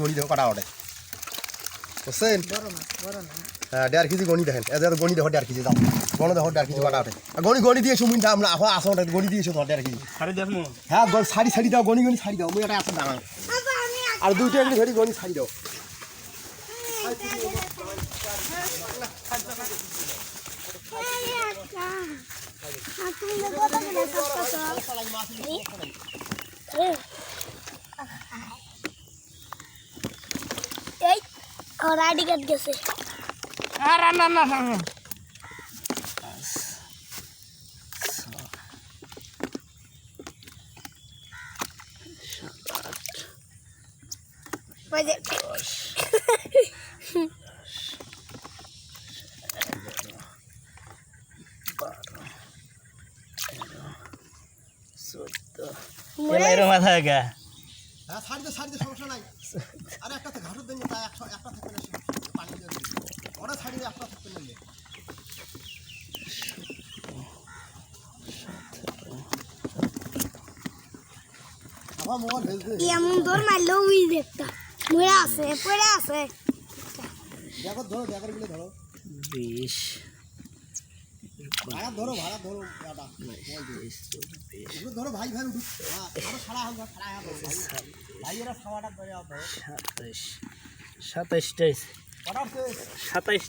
গণি দেখো কাটা ওঠে বুঝছেন হ্যাঁ 1.5 কেজি গণি দেখেন এদের গণি দেখো 1.5 কেজি দাও গণ দেখো 1.5 কেজি কাটা ওঠে গণি দিয়ে সুমিন আমরা আসো গণি দিয়ে এসো 1.5 কেজি হ্যাঁ সারি দাও গণি সারি দাও মুই এটা আছে দাঁড়ান আর দুইটা এগুলি ধরি গণি সারি দাও और आईडी कार्ड कैसे না এর মাথা গা হ্যাঁ সারি দাও সমস্যা নাই আর একটা ঘাটুর দেন তাই একটা থাকবে না পানি দিয়ে ওরা সারি একটা থাকবে না আমার মোবাইল ভেজবে এমন দর মারলো উই দেখতা মরে আছে পড়ে আছে দেখো ধরো গুলো ধরো 20 ভাড়া ধরো দাদা এগুলো ধরো ভাই উঠু আরো ছাড়া হবে ভাই এরা খাওয়াটা ধরে 27 27 অর্ডার 27